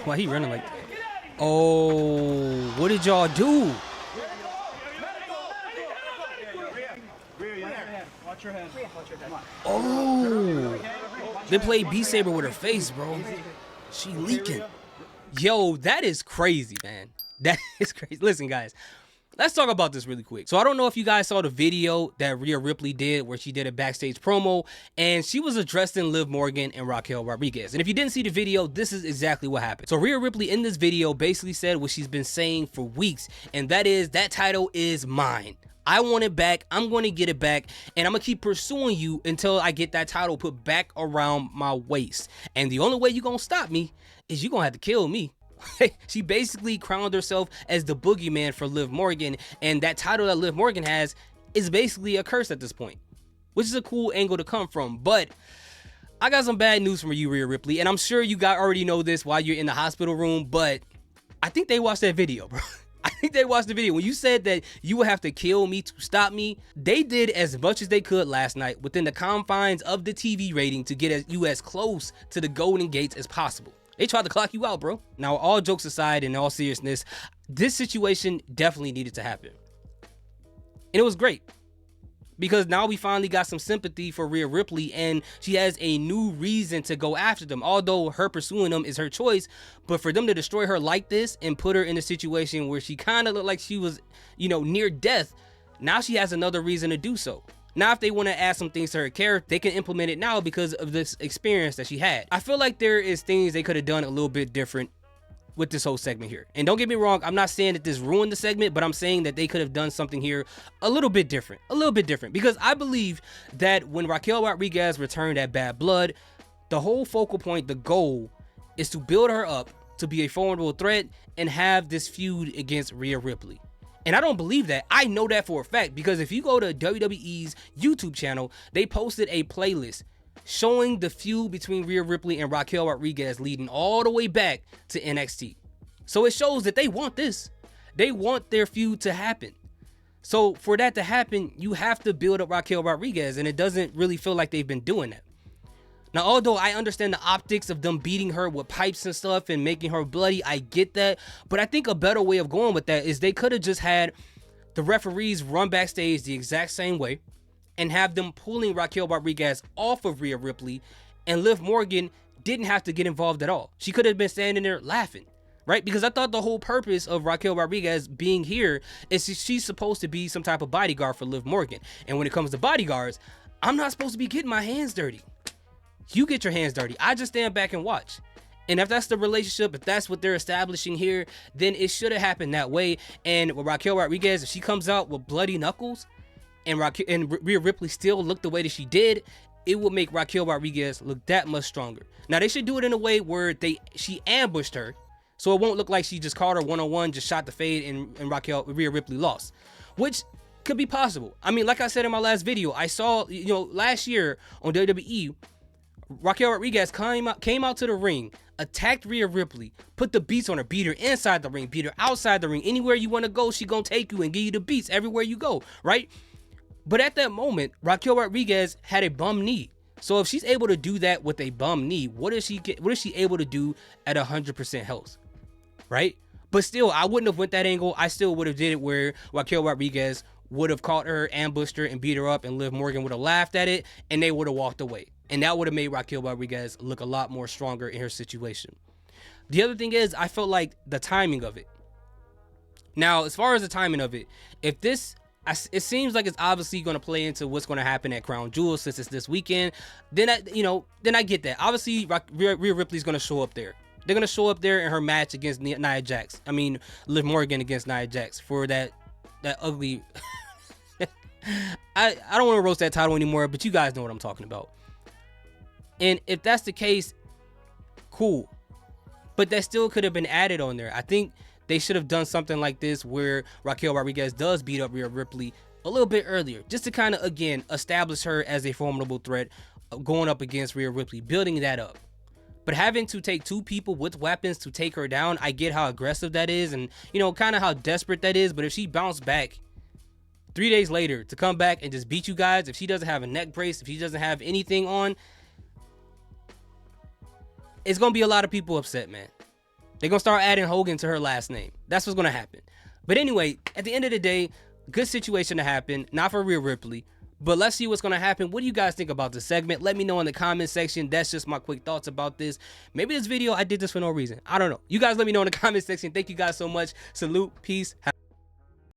Why he running like that? Oh, what did y'all do? Oh, they played Beat Saber with her face, bro. She leaking. Yo, that is crazy, man. That is crazy. Listen, guys, let's talk about this really quick. So I don't know if you guys saw the video that Rhea Ripley did where she did a backstage promo and she was addressing Liv Morgan and Raquel Rodriguez. And if you didn't see the video, this is exactly what happened. So Rhea Ripley in this video basically said what she's been saying for weeks, and that is, that title is mine. I want it back. I'm going to get it back, and I'm going to keep pursuing you until I get that title put back around my waist. And the only way you're going to stop me is you're going to have to kill me. She basically crowned herself as the boogeyman for Liv Morgan, and that title that Liv Morgan has is basically a curse at this point, which is a cool angle to come from. But I got some bad news for you, Rhea Ripley, and I'm sure you guys already know this while you're in the hospital room, but I think they watched that video, bro. I think they watched the video. When you said that you would have to kill me to stop me, they did as much as they could last night within the confines of the TV rating to get you as close to the Golden Gates as possible. They tried to clock you out, bro. Now, all jokes aside, in all seriousness, this situation definitely needed to happen. And it was great, because now we finally got some sympathy for Rhea Ripley, and she has a new reason to go after them. Although her pursuing them is her choice, but for them to destroy her like this and put her in a situation where she kind of looked like she was, you know, near death, now she has another reason to do so. Now, if they want to add some things to her character, they can implement it now because of this experience that she had. I feel like there is things they could have done a little bit different with this whole segment here. And don't get me wrong, I'm not saying that this ruined the segment, but I'm saying that they could have done something here a little bit different. Because I believe that when Raquel Rodriguez returned at Bad Blood, the whole focal point, the goal, is to build her up to be a formidable threat and have this feud against Rhea Ripley. And I don't believe that. I know that for a fact, because if you go to WWE's YouTube channel, they posted a playlist showing the feud between Rhea Ripley and Raquel Rodriguez leading all the way back to NXT. So it shows that they want this. They want their feud to happen. So for that to happen, you have to build up Raquel Rodriguez, and it doesn't really feel like they've been doing that. Now, although I understand the optics of them beating her with pipes and stuff and making her bloody, I get that. But I think a better way of going with that is they could have just had the referees run backstage the exact same way and have them pulling Raquel Rodriguez off of Rhea Ripley, and Liv Morgan didn't have to get involved at all. She could have been standing there laughing, right? Because I thought the whole purpose of Raquel Rodriguez being here is she's supposed to be some type of bodyguard for Liv Morgan. And when it comes to bodyguards, I'm not supposed to be getting my hands dirty. You get your hands dirty. I just stand back and watch. And if that's the relationship, if that's what they're establishing here, then it should have happened that way. And with Raquel Rodriguez, if she comes out with bloody knuckles and Rhea Ripley still looked the way that she did, it will make Raquel Rodriguez look that much stronger. Now, they should do it in a way where she ambushed her, so it won't look like she just caught her one-on-one, just shot the fade, and Rhea Ripley lost, which could be possible. I mean, like I said in my last video, I saw, last year on WWE, Raquel Rodriguez came out to the ring, attacked Rhea Ripley, put the beats on her, beat her inside the ring, beat her outside the ring. Anywhere you want to go, she gonna take you and give you the beats everywhere you go, right? But at that moment, Raquel Rodriguez had a bum knee. So if she's able to do that with a bum knee, what is she able to do at 100% health, right? But still, I wouldn't have went that angle. I still would have did it where Raquel Rodriguez would have caught her, ambushed her, and beat her up, and Liv Morgan would have laughed at it, and they would have walked away. And that would have made Raquel Rodriguez look a lot more stronger in her situation. The other thing is, I felt like the timing of it. Now, as far as the timing of it, it seems like it's obviously going to play into what's going to happen at Crown Jewel since it's this weekend. Then I get that. Obviously, Rhea Ripley's going to show up there. They're going to show up there in her match against Nia Jax. I mean, Liv Morgan against Nia Jax for that ugly. I don't want to roast that title anymore, but you guys know what I'm talking about. And if that's the case, cool. But that still could have been added on there. I think they should have done something like this where Raquel Rodriguez does beat up Rhea Ripley a little bit earlier, just to kind of, again, establish her as a formidable threat going up against Rhea Ripley, building that up. But having to take two people with weapons to take her down, I get how aggressive that is and, kind of how desperate that is. But if she bounced back 3 days later to come back and just beat you guys, if she doesn't have a neck brace, if she doesn't have anything on, it's going to be a lot of people upset, man. They're going to start adding Hogan to her last name. That's what's going to happen. But anyway, at the end of the day, good situation to happen. Not for Rhea Ripley. But let's see what's going to happen. What do you guys think about this segment? Let me know in the comment section. That's just my quick thoughts about this. Maybe this video, I did this for no reason. I don't know. You guys let me know in the comment section. Thank you guys so much. Salute. Peace.